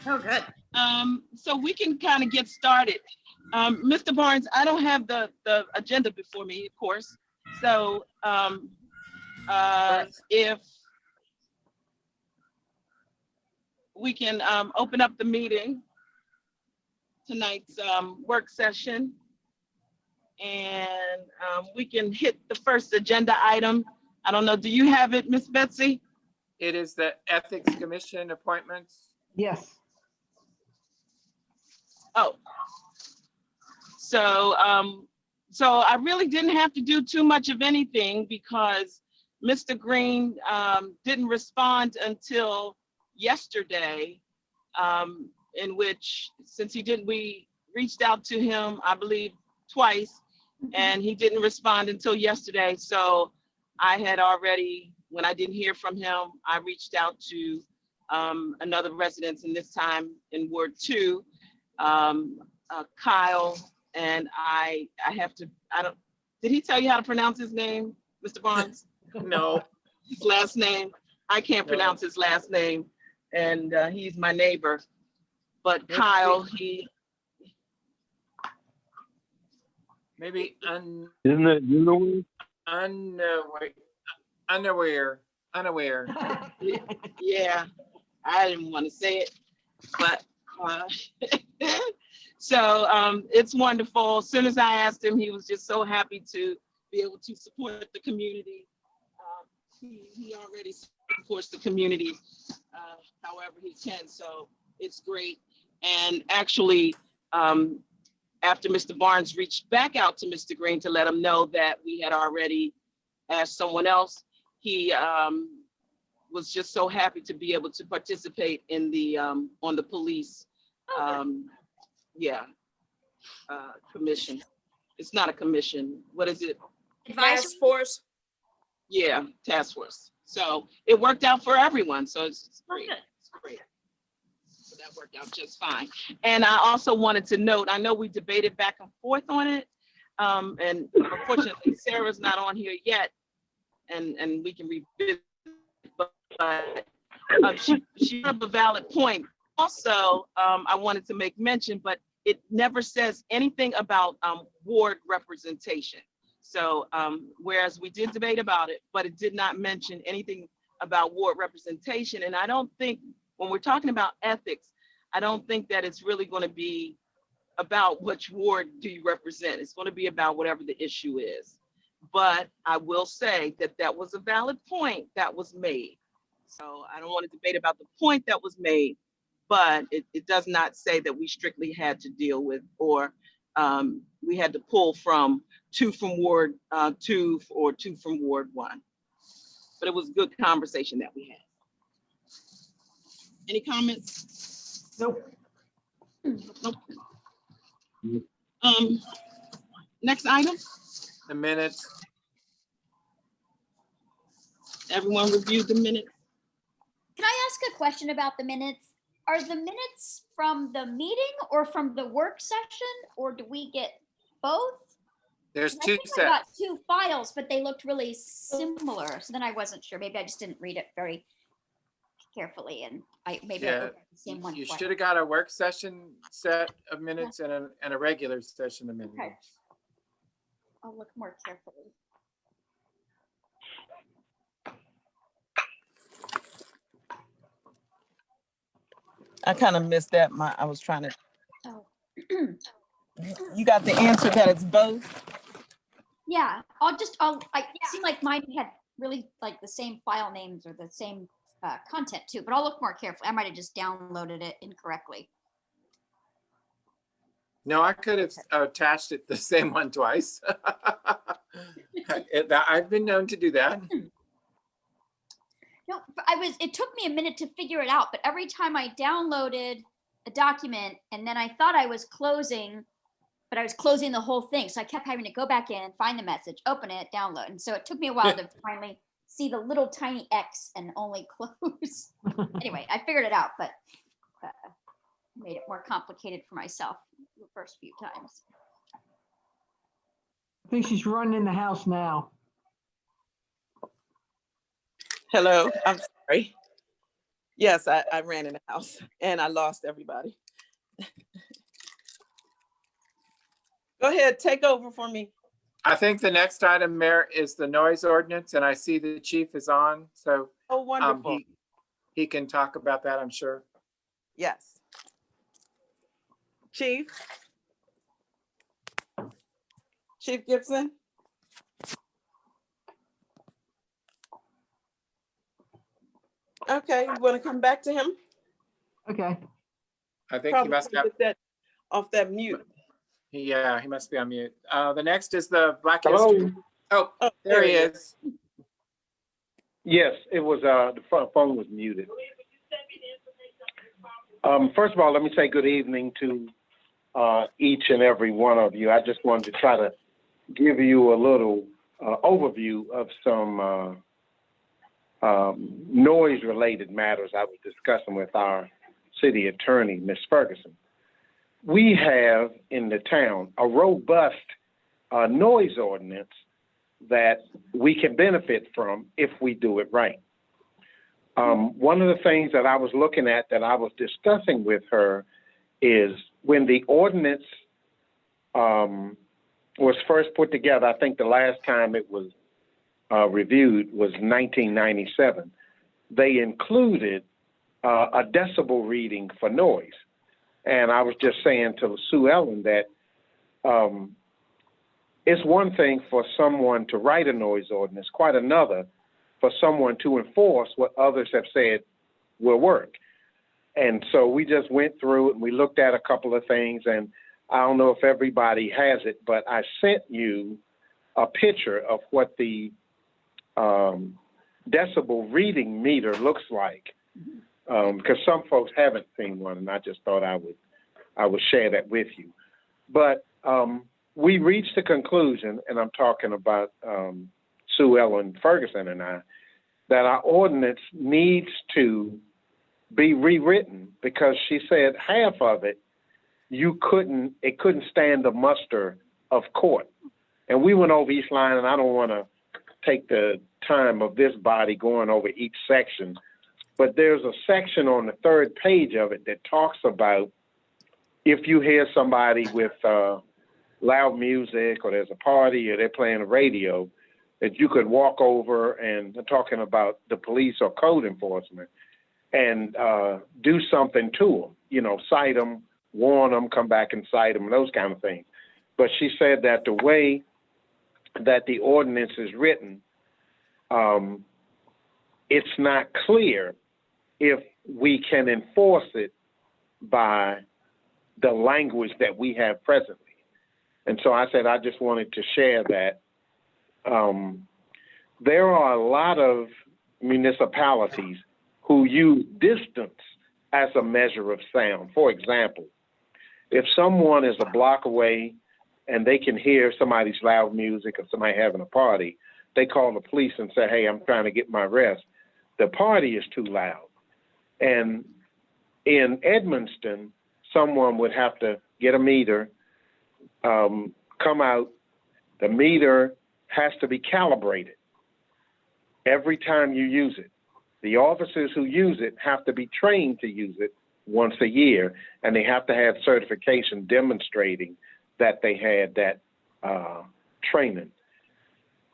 Oh, good. So we can kind of get started. Mr. Barnes, I don't have the agenda before me, of course. So if we can open up the meeting, tonight's work session, and we can hit the first agenda item. I don't know, do you have it, Miss Betsy? It is the Ethics Commission appointments. Yes. Oh, so I really didn't have to do too much of anything because Mr. Green didn't respond until yesterday, in which, since we reached out to him, I believe twice, and he didn't respond until yesterday. So I had already, when I didn't hear from him, I reached out to another resident, and this time in Ward 2, Kyle, and I don't, did he tell you how to pronounce his name, Mr. Barnes? No. His last name, I can't pronounce his last name, and he's my neighbor. But Kyle, Maybe Isn't it, you know, unaware. yeah, I didn't want to say it, but so it's wonderful. As soon as I asked him, he was just so happy to be able to support the community. He already supports the community however he can, so it's great. And actually, after Mr. Barnes reached back out to Mr. Green to let him know that we had already asked someone else, he was just so happy to be able to participate in the on the police commission. It's not a commission. What is it? Advisory. Task force. Yeah, task force. So it worked out for everyone. So it's great. It's great. So that worked out just fine. And I also wanted to note, I know we debated back and forth on it. And unfortunately, Sarah's not on here yet. And we can revisit, but she had a valid point. Also, I wanted to make mention, but it never says anything about ward representation. So whereas we did debate about it, but it did not mention anything about ward representation. And I don't think, when we're talking about ethics, I don't think that it's really going to be about which ward do you represent. It's going to be about whatever the issue is. But I will say that that was a valid point that was made. So I don't want to debate about the point that was made, but it does not say that we strictly had to deal with, or we had to pull from 2 from Ward 2 or 2 from Ward 1. But it was a good conversation that we had. Any comments? Nope. Nope. Next item. The minutes. Everyone reviewed the minutes. Can I ask a question about the minutes? Are the minutes from the meeting or from the work session, or do we get both? There's I 2 think I got sets. 2 files, but they looked really similar. So then I wasn't sure. Maybe I just didn't read it very carefully, and I looked at the same one. You twice. should have got a work session set of minutes and a regular session of minutes. Okay. I'll look more carefully. I kind of missed that. I was trying to. Oh. You got the answer that it's both. Yeah, it seemed like mine had really like the same file names or the same content too, but I'll look more carefully. I might have just downloaded it incorrectly. No, I could have attached it the same one twice. I've been known to do that. No, but it took me a minute to figure it out, but every time I downloaded a document and then I thought I was closing, but I was closing the whole thing. So I kept having to go back in, find the message, open it, download. And so it took me a while to finally see the little tiny X and only close. Anyway, I figured it out, but made it more complicated for myself the first few times. I think she's running in the house now. Hello, I'm sorry. Yes, I ran in the house and I lost everybody. Go ahead, take over for me. I think the next item, Mayor, is the noise ordinance, and I see the chief is on, so Oh, wonderful. he can talk about that, I'm sure. Yes. Chief? Chief Gibson? Okay, you want to come back to him? Okay. I think he Probably must have, get that off that mute. yeah, he must be on mute. The next is the Black Hello? History. Oh, Oh, there he is. Yes, it was, the phone was muted. First of all, let me say good evening to each and every one of you. I just wanted to try to give you a little overview of some noise-related matters I was discussing with our city attorney, Ms. Ferguson. We have in the town a robust noise ordinance that we can benefit from if we do it right. One of the things that I was looking at that I was discussing with her is when the ordinance was first put together, I think the last time it was reviewed was 1997. They included a decibel reading for noise. And I was just saying to Sue Ellen that it's one thing for someone to write a noise ordinance, quite another for someone to enforce what others have said will work. And so we just went through it and we looked at a couple of things, and I don't know if everybody has it, but I sent you a picture of what the decibel reading meter looks like, because some folks haven't seen one, and I just thought I would share that with you. But we reached the conclusion, and I'm talking about Sue Ellen Ferguson and I, that our ordinance needs to be rewritten, because she said half of it it couldn't stand the muster of court. And we went over each line, and I don't want to take the time of this body going over each section, but there's a section on the third page of it that talks about if you hear somebody with loud music, or there's a party, or they're playing the radio, that you could walk over, and they're talking about the police or code enforcement, and do something to them, cite them, warn them, come back and cite them, those kind of things. But she said that the way that the ordinance is written, it's not clear if we can enforce it by the language that we have presently. And so I said I just wanted to share that. There are a lot of municipalities who use distance as a measure of sound. For example, if someone is a block away and they can hear somebody's loud music or somebody having a party, they call the police and say, hey, I'm trying to get my rest. The party is too loud. And in Edmonston, someone would have to get a meter, come out. The meter has to be calibrated every time you use it. The officers who use it have to be trained to use it once a year, and they have to have certification demonstrating that they had that training.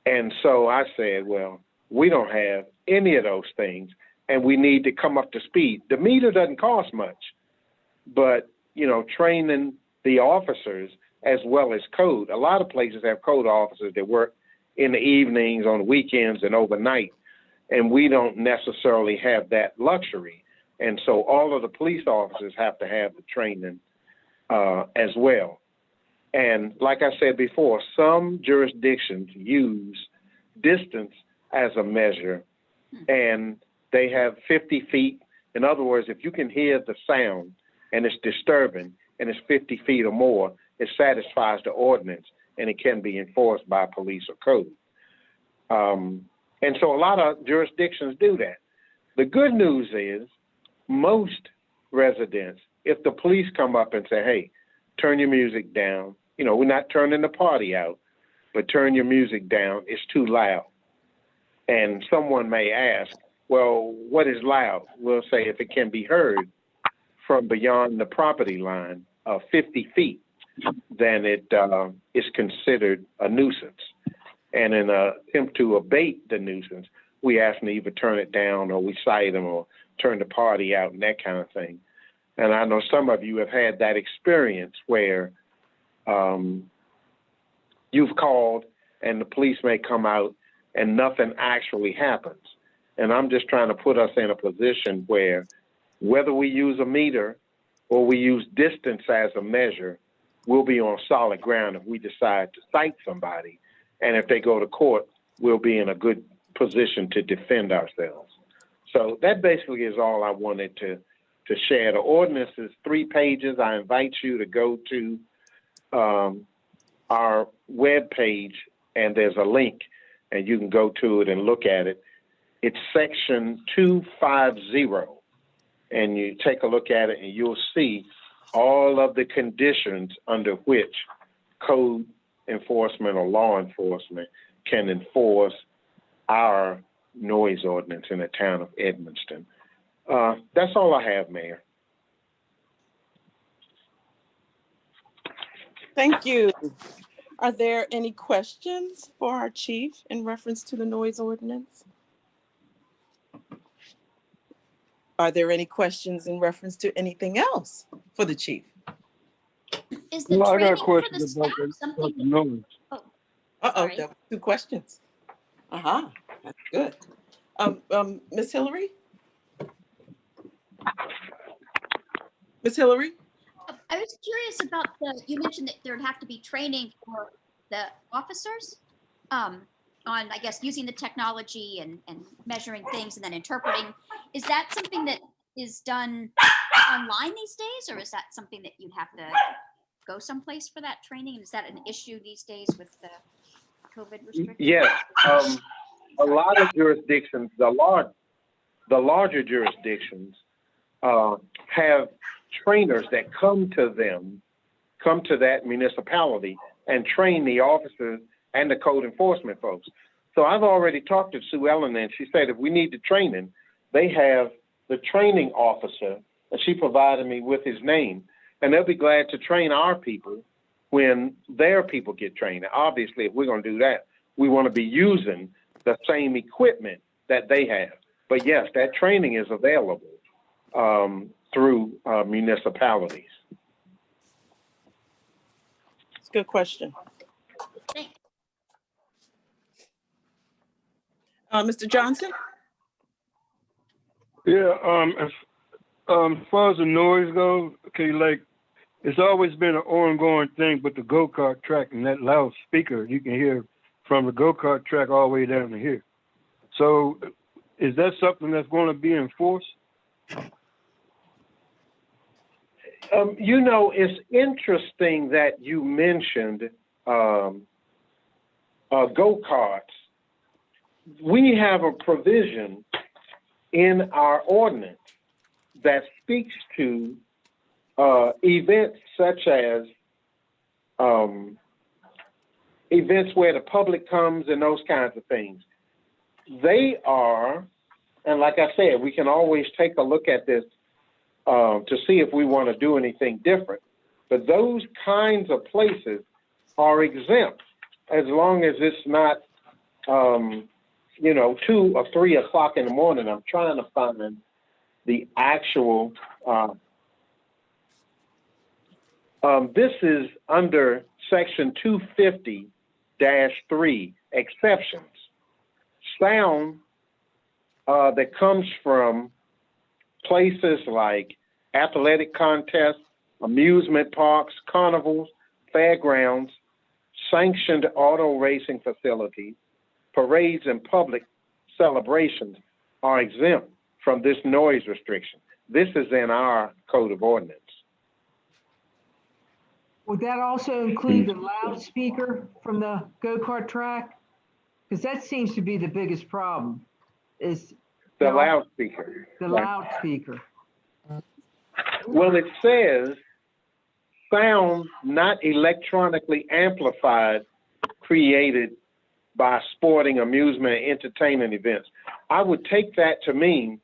And so I said, well, we don't have any of those things, and we need to come up to speed. The meter doesn't cost much, but, training the officers as well as code. A lot of places have code officers that work in the evenings, on weekends, and overnight, and we don't necessarily have that luxury. And so all of the police officers have to have the training as well. And like I said before, some jurisdictions use distance as a measure, and they have 50 feet. In other words, if you can hear the sound and it's disturbing and it's 50 feet or more, it satisfies the ordinance and it can be enforced by police or code. And so a lot of jurisdictions do that. The good news is most residents, if the police come up and say, hey, turn your music down, we're not turning the party out, but turn your music down, it's too loud. And someone may ask, well, what is loud? We'll say if it can be heard from beyond the property line of 50 feet, then it is considered a nuisance. And in an attempt to abate the nuisance, we ask them to either turn it down or we cite them or turn the party out and that kind of thing. And I know some of you have had that experience where you've called and the police may come out and nothing actually happens. And I'm just trying to put us in a position where whether we use a meter or we use distance as a measure, we'll be on solid ground if we decide to cite somebody. And if they go to court, we'll be in a good position to defend ourselves. So that basically is all I wanted to share. The ordinance is 3 pages. I invite you to go to our web page, and there's a link, and you can go to it and look at it. It's section 250, and you take a look at it, and you'll see all of the conditions under which code enforcement or law enforcement can enforce our noise ordinance in the town of Edmonston. That's all I have, Mayor. Thank you. Are there any questions for our chief in reference to the noise ordinance? Are there any questions in reference to anything else for the chief? Is the Well, I got training a for the question staff about the something? noise. Uh-oh, Sorry. that was 2 questions. Uh-huh, that's good. Ms. Hillary? Ms. Hillary? I was curious about you mentioned that there'd have to be training for the officers on, I guess, using the technology and measuring things and then interpreting. Is that something that is done online these days, or is that something that you'd have to go someplace for that training? And is that an issue these days with the COVID restrictions? Yes, a lot of jurisdictions, the larger jurisdictions have trainers that come to that municipality and train the officers and the code enforcement folks. So I've already talked to Sue Ellen, and she said if we need the training, they have the training officer, and she provided me with his name, and they'll be glad to train our people when their people get trained. Obviously, if we're going to do that, we want to be using the same equipment that they have. But yes, that training is available through municipalities. It's a good question. Thanks. Mr. Johnson? Yeah, as far as the noise goes, okay, like, it's always been an ongoing thing with the go-kart track and that loudspeaker you can hear from the go-kart track all the way down to here. So is that something that's going to be enforced? You know, it's interesting that you mentioned go-karts. We have a provision in our ordinance that speaks to events such as events where the public comes and those kinds of things. They are, and like I said, we can always take a look at this to see if we want to do anything different. But those kinds of places are exempt as long as it's not, 2 or 3 o'clock in the morning. I'm trying to find the actual, this is under section 250-3, exceptions. Sound that comes from places like athletic contests, amusement parks, carnivals, fairgrounds, sanctioned auto racing facilities, parades, and public celebrations are exempt from this noise restriction. This is in our code of ordinance. Would that also include the loudspeaker from the go-kart track? Because that seems to be the biggest problem, is The loudspeaker. the loudspeaker. Well, it says sound not electronically amplified created by sporting, amusement, and entertainment events. I would take that to mean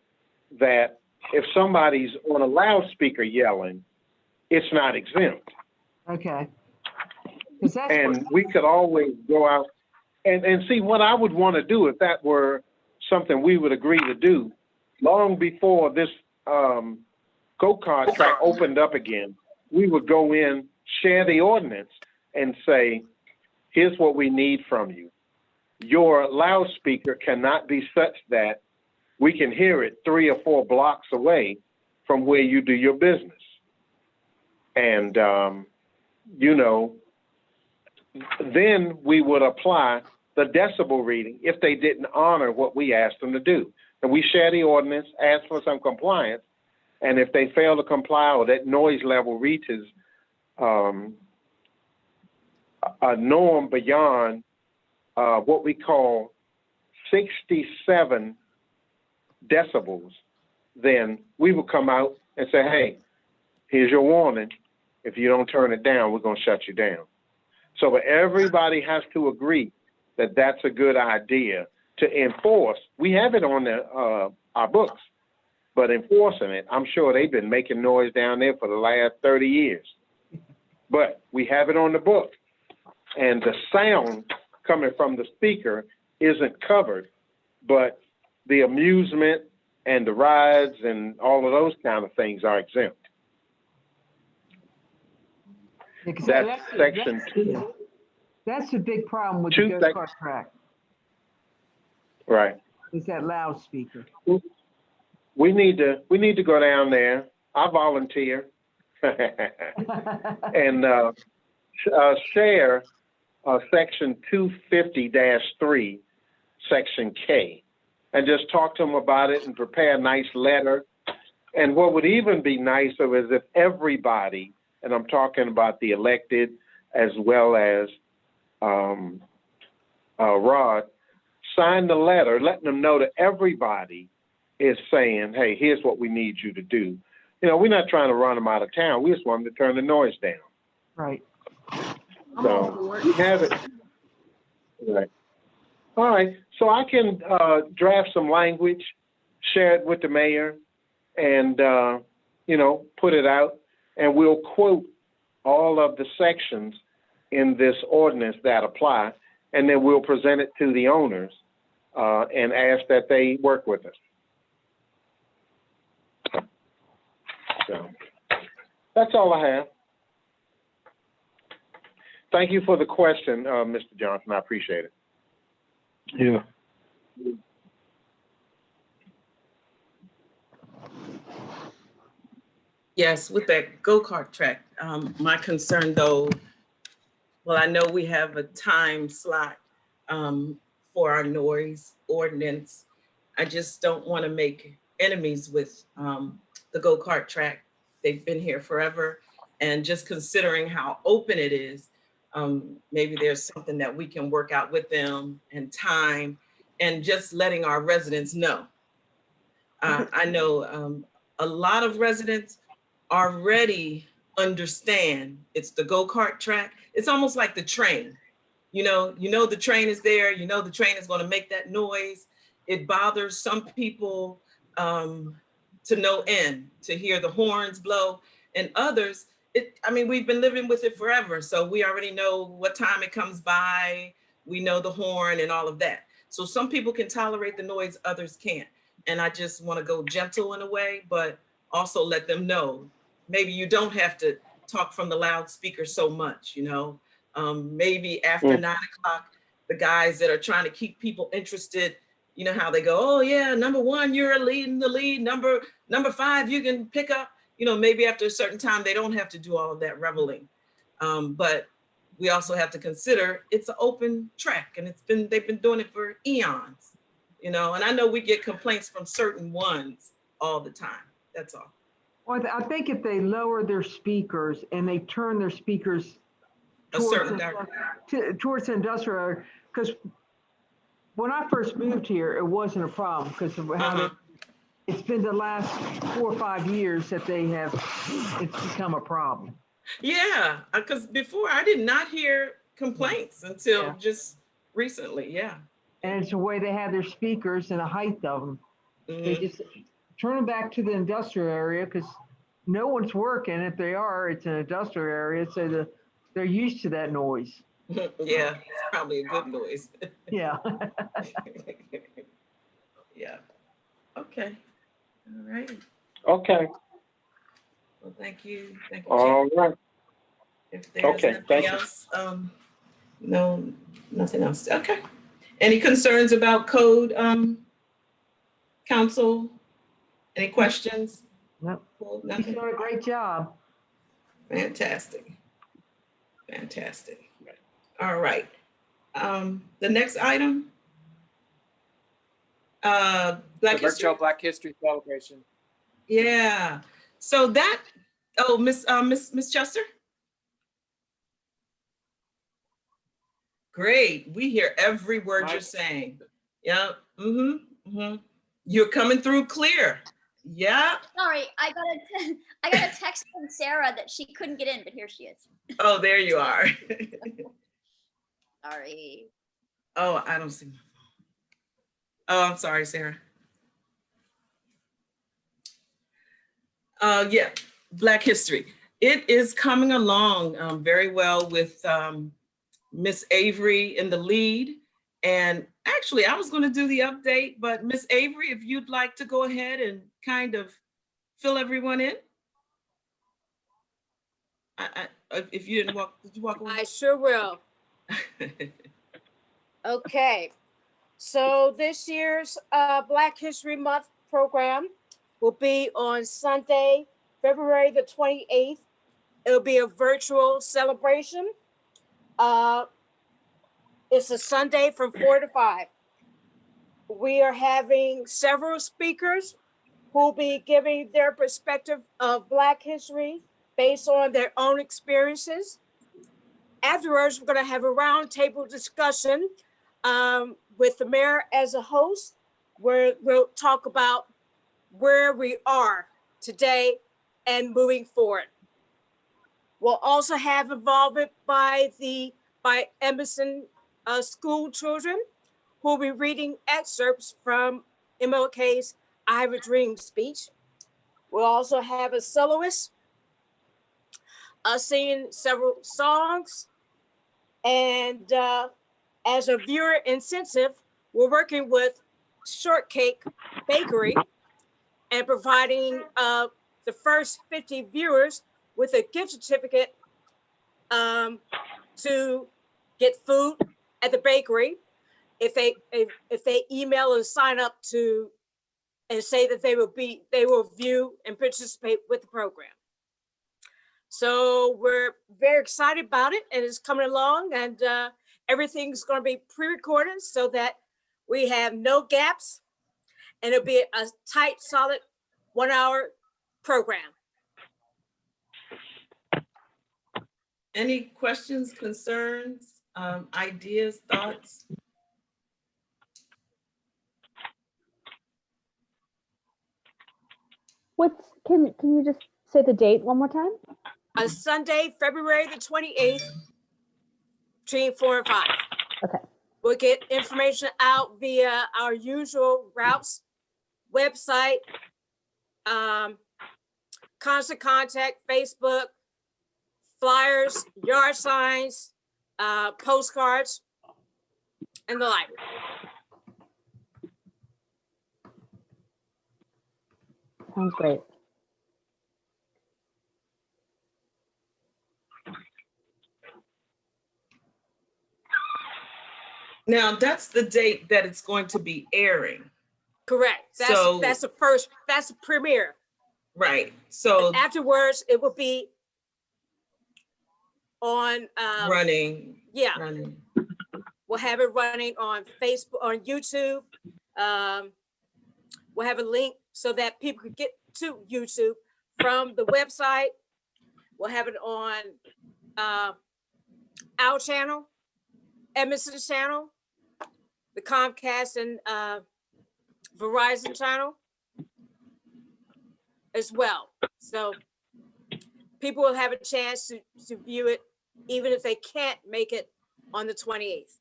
that if somebody's on a loudspeaker yelling, it's not exempt. Okay. 'Cause that's And we could always go out and see what I would want to do if that were something we would agree to do. Long before this go-kart track opened up again, we would go in, share the ordinance, and say, here's what we need from you. Your loudspeaker cannot be such that we can hear it 3 or 4 blocks away from where you do your business. And, you know, then we would apply the decibel reading if they didn't honor what we asked them to do. And we share the ordinance, ask for some compliance, and if they fail to comply or that noise level reaches a norm beyond what we call 67 decibels, then we will come out and say, hey, here's your warning. If you don't turn it down, we're going to shut you down. So everybody has to agree that that's a good idea to enforce. We have it on our books, but enforcing it, I'm sure they've been making noise down there for the last 30 years. But we have it on the book, and the sound coming from the speaker isn't covered, but the amusement and the rides and all of those kind of things are exempt. Yeah, 'cause That's section 2. That's the big problem with Two the sec- go-kart track, Right. is that loudspeaker. We need to go down there. I volunteer and share section 250-3, section K, and just talk to them about it and prepare a nice letter. And what would even be nicer is if everybody, and I'm talking about the elected as well as Rod, signed the letter letting them know that everybody is saying, hey, here's what we need you to do. You know, we're not trying to run them out of town. We just want them to turn the noise down. Right. So we have it. Right. All right. So I can draft some language, share it with the mayor, and, you know, put it out. And we'll quote all of the sections in this ordinance that apply, and then we'll present it to the owners and ask that they work with us. So that's all I have. Thank you for the question, Mr. Johnson. I appreciate it. Yeah. Yes, with that go-kart track, my concern though, well, I know we have a time slot for our noise ordinance. I just don't want to make enemies with the go-kart track. They've been here forever. And just considering how open it is, maybe there's something that we can work out with them and time and just letting our residents know. I know a lot of residents already understand it's the go-kart track. It's almost like the train. You know the train is there, you know the train is going to make that noise. It bothers some people to no end to hear the horns blow, and others, we've been living with it forever. So we already know what time it comes by. We know the horn and all of that. So some people can tolerate the noise, others can't. And I just want to go gentle in a way, but also let them know, maybe you don't have to talk from the loudspeaker so much, maybe after 9 o'clock, the guys that are trying to keep people interested, you know how they go, oh yeah, number 1, you're leading the lead. Number 5, you can pick up, maybe after a certain time, they don't have to do all of that reveling. But we also have to consider it's an open track, and they've been doing it for eons, and I know we get complaints from certain ones all the time. That's all. Well, I think if they lower their speakers and they turn their speakers towards the industrial, because when I first moved here, it wasn't a problem because of how it's been the last 4 or 5 years that it's become a problem. Yeah, because before I did not hear complaints until just recently, yeah. And it's the way they have their speakers and the height of them. They Mhm. just turn them back to the industrial area because no one's working. If they are, it's an industrial area, so they're used to that noise. Yeah, it's probably a good noise. Yeah. Yeah. Okay. All right. Okay, Well, thank you. Thank you, all Chief. right. If there's Okay, nothing thank you. else, no, nothing else. Okay. Any concerns about code, council? Any questions? Nope. Well, He's nothing. doing a great job. Fantastic. Fantastic. All right. The next item. The Black History. virtual Black History celebration. Yeah. So that, oh, Miss Chester? Great. We hear every word you're Nice. saying. Yeah. You're coming through clear. Yeah. Sorry, I got a text from Sarah that she couldn't get in, but here she is. Oh, there you are. Sorry. Oh, I don't see my phone. Oh, I'm sorry, Sarah. Yeah, Black History. It is coming along very well with Miss Avery in the lead. And actually, I was going to do the update, but Miss Avery, if you'd like to go ahead and kind of fill everyone in. If you didn't walk, did you walk away? I sure will. Okay. So this year's Black History Month program will be on Sunday, February the 28th. It'll be a virtual celebration. It's a Sunday from 4 to 5. We are having several speakers who will be giving their perspective of Black history based on their own experiences. Afterwards, we're going to have a roundtable discussion with the mayor as a host, where we'll talk about where we are today and moving forward. We'll also have involvement by Emerson school children who will be reading excerpts from MLK's I Have a Dream speech. We'll also have a soloist singing several songs. And as a viewer incentive, we're working with Shortcake Bakery and providing the first 50 viewers with a gift certificate to get food at the bakery if they email and sign up to and say that they will view and participate with the program. So we're very excited about it, and it's coming along, and everything's going to be pre-recorded so that we have no gaps, and it'll be a tight, solid 1 hour program. Any questions, concerns, ideas, thoughts? Can you just say the date one more time? On Sunday, February the 28th, between 4 and 5. Okay. We'll get information out via our usual routes, website, constant contact, Facebook, flyers, yard signs, postcards, and the like. Sounds great. Now, that's the date that it's going to be airing. Correct. That's the premiere. Right. So And afterwards, it will be on running. Yeah. Running. We'll have it running on Facebook, on YouTube. We'll have a link so that people can get to YouTube from the website. We'll have it on our channel, Emerson's channel, the Comcast and Verizon channel as well. So people will have a chance to view it, even if they can't make it on the 28th.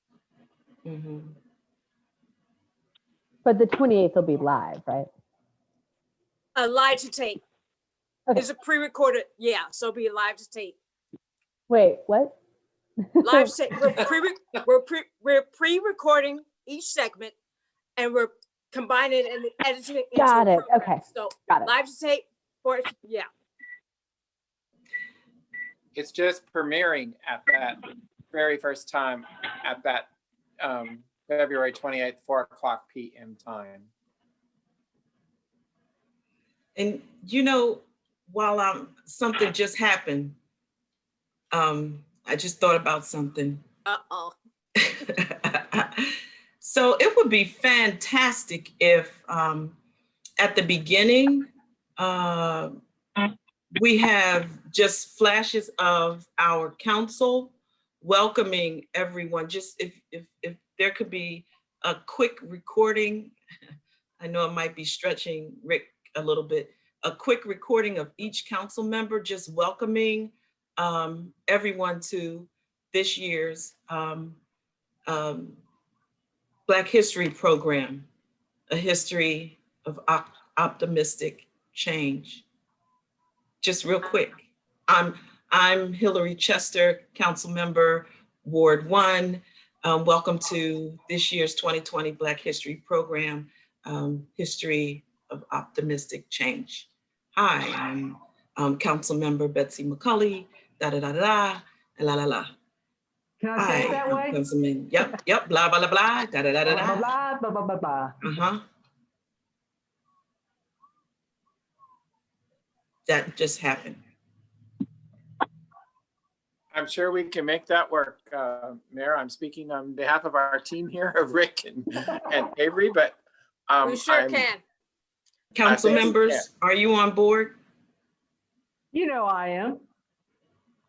Mhm. But the 28th will be live, right? Live to tape. Okay. It's a pre-recorded, yeah, so it'll be live to tape. Wait, what? Live tape, we're pre-recording each segment and we're combining and editing it into Got a it. program. Okay. So Got it. live to tape for, yeah. It's just premiering at that very first time at that February 28th, 4:00 p.m. time. And you know, while something just happened, I just thought about something. Uh-oh. So it would be fantastic if at the beginning we have just flashes of our council welcoming everyone. Just if there could be a quick recording, I know it might be stretching Rick a little bit, a quick recording of each council member just welcoming everyone to this year's Black History Program, a history of optimistic change. Just real quick, I'm Hillary Chester, council member, Ward 1. Welcome to this year's 2020 Black History Program, History of Optimistic Change. Hi, I'm council member Betsy McCulley, da da da da, la la la. Can I say it that way? Councilman, yep, blah, blah, blah, blah, da da da da Blah, da. blah, blah, blah, blah. Uh-huh. That just happened. I'm sure we can make that work, Mayor. I'm speaking on behalf of our team here, of Rick and Avery, but We sure I'm- can. Council think we members, are you on board? You know I am.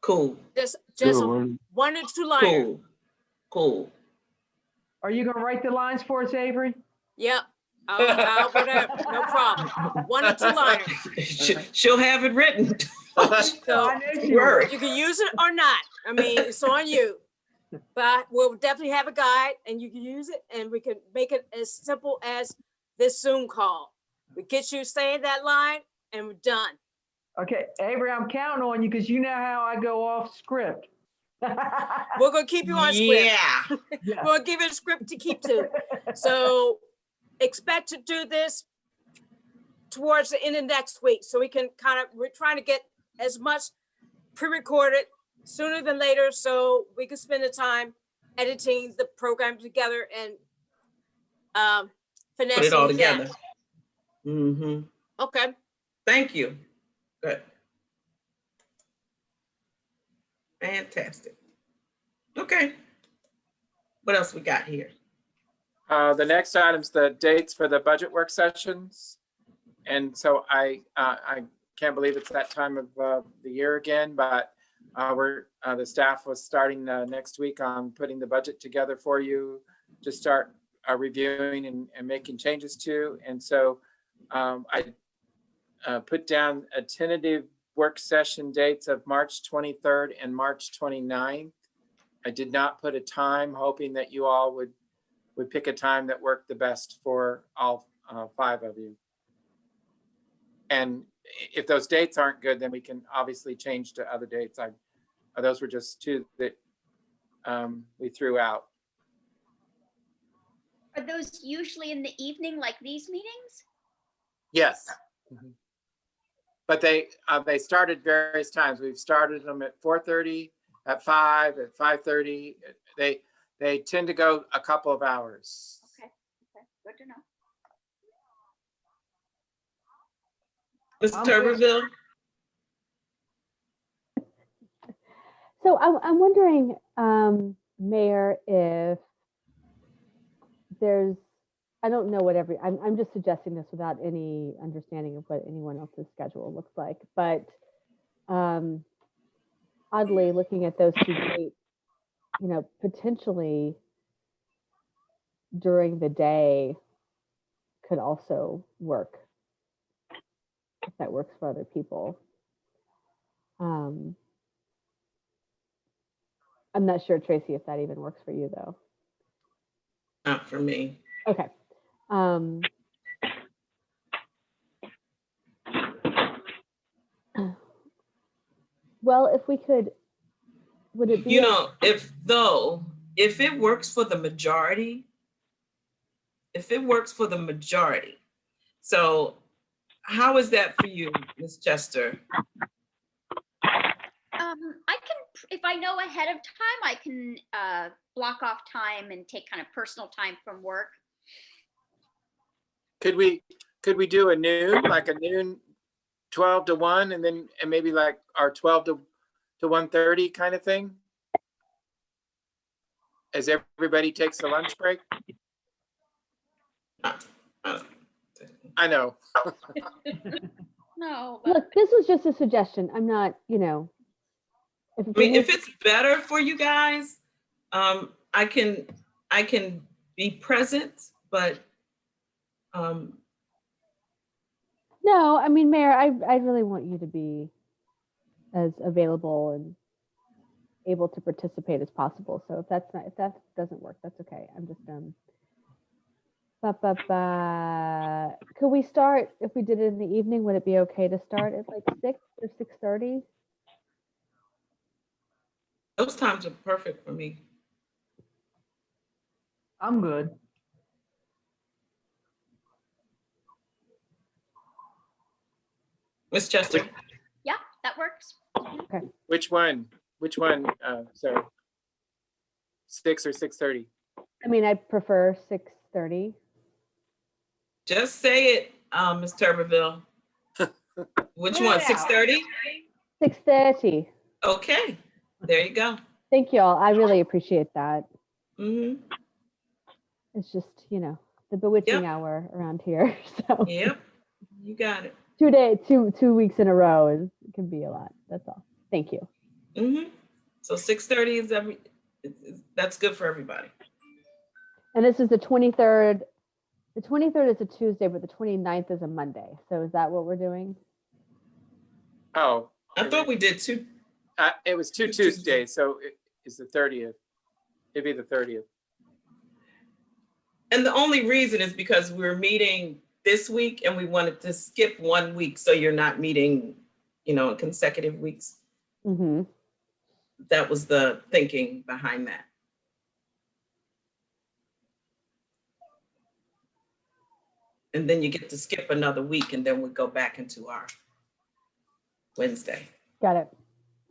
Cool, Just Good one. 1 or 2 liner. cool. Are you gonna write the lines for us, Avery? Yep. I'll whatever, no problem. 1 or 2 liner. She'll have it written. So I know she Word. will. you can use it or not. I mean, it's on you. But we'll definitely have a guide and you can use it and we can make it as simple as this Zoom call. We get you saying that line and we're done. Okay, Avery, I'm counting on you because you know how I go off script. We're gonna keep you on script. Yeah. Yeah. We'll give you a script to keep to. So expect to do this towards the end of next week. So we can we're trying to get as much pre-recorded sooner than later so we can spend the time editing the program together and finessing Put it all that. together. Mm-hmm. Okay. Thank you. Good. Fantastic. Okay. What else we got here? The next item's the dates for the budget work sessions. And so I can't believe it's that time of the year again, but the staff was starting next week on putting the budget together for you to start reviewing and making changes to. And so I put down a tentative work session dates of March 23rd and March 29th. I did not put a time, hoping that you all would pick a time that worked the best for all 5 of you. And if those dates aren't good, then we can obviously change to other dates. Those were just 2 that we threw out. Are those usually in the evening like these meetings? Yes. Mhm. But they started various times. We've started them at 4:30, at 5, at 5:30. They tend to go a couple of hours. Okay, good to know. Mr. Tuberville? So I'm wondering, Mayor, if there's, I don't know what I'm just suggesting this without any understanding of what anyone else's schedule looks like, but oddly, looking at those 2 dates, potentially during the day could also work, if that works for other people. I'm not sure, Tracy, if that even works for you, though. Not for me. Okay. Well, if we could, would it be? You know, if it works for the majority, so how is that for you, Ms. Chester? I can, if I know ahead of time, I can block off time and take kind of personal time from work. Could we do a noon, like a noon 12 to 1, and then and maybe like our 12 to 1:30 kind of thing? As everybody takes a lunch break? I know. No, but Look, this was just a suggestion. I'm not, I mean, if it's better for you guys, I can be present, but no, I mean, Mayor, I really want you to be as available and able to participate as possible. So if that doesn't work, that's okay. I'm just could we start, if we did it in the evening, would it be okay to start at like 6 or 6:30? those times are perfect for me. I'm good. Ms. Chester? yeah, that works. Which one? So 6 or 6:30? I mean, I prefer 6:30. Just say it, Ms. Tuberville. Which one, 6:30? 6:30. Okay, there you go. Thank you all. I really appreciate that. Mm-hmm. It's just, the bewitching hour around here. So Yep, you got it. 2 weeks in a row can be a lot. That's all. Thank you. Mm-hmm. So 6:30 is that's good for everybody. And this is the 23rd. The 23rd is a Tuesday, but the 29th is a Monday. So is that what we're doing? Oh, I thought we did two. it was 2 Tuesdays, so it is the 30th. It'd be the 30th. And the only reason is because we're meeting this week and we wanted to skip 1 week so you're not meeting, in consecutive weeks. Mm-hmm. That was the thinking behind that. And then you get to skip another week and then we go back into our Wednesday. Got it.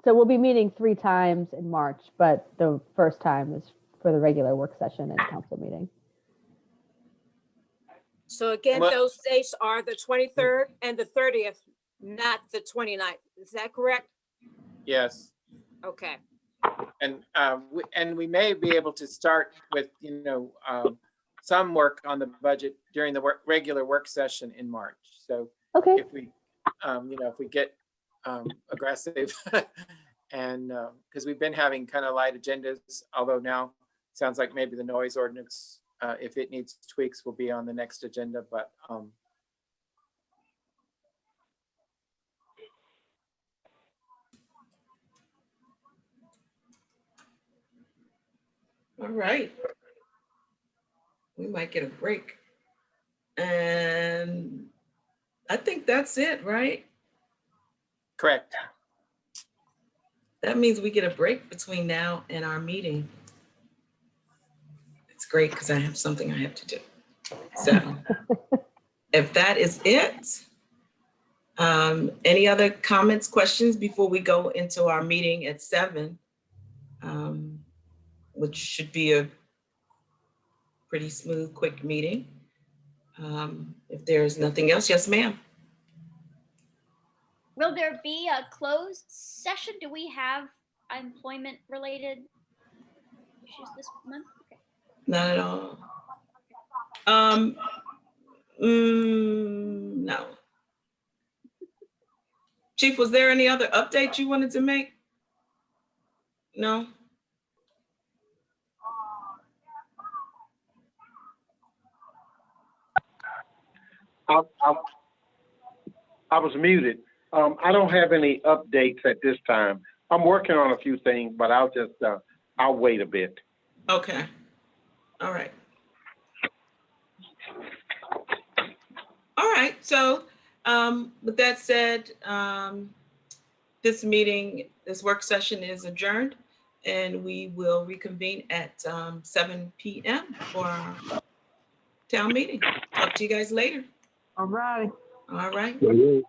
So we'll be meeting 3 times in March, but the first time is for the regular work session and council meeting. So again, Well- those dates are the 23rd and the 30th, not the 29th. Is that correct? Yes. Okay. And we may be able to start with, some work on the budget during the regular work session in March. So Okay. if we, if we get aggressive and because we've been having kind of light agendas, although now it sounds like maybe the noise ordinance, if it needs tweaks, will be on the next agenda. But All right. We might get a break. And I think that's it, right? correct. That means we get a break between now and our meeting. It's great because I have something I have to do. So if that is it, any other comments, questions before we go into our meeting at 7, which should be a pretty smooth, quick meeting. If there's nothing else, yes, ma'am. Will there be a closed session? Do we have employment related issues this month? Okay. Not at all. No. Chief, was there any other update you wanted to make? No? I was muted. I don't have any updates at this time. I'm working on a few things, but I'll wait a bit. Okay. All right. right, so with that said, this meeting, this work session is adjourned, and we will reconvene at 7 p.m. for our town meeting. Talk to you guys later. All righty. All right. Yeah.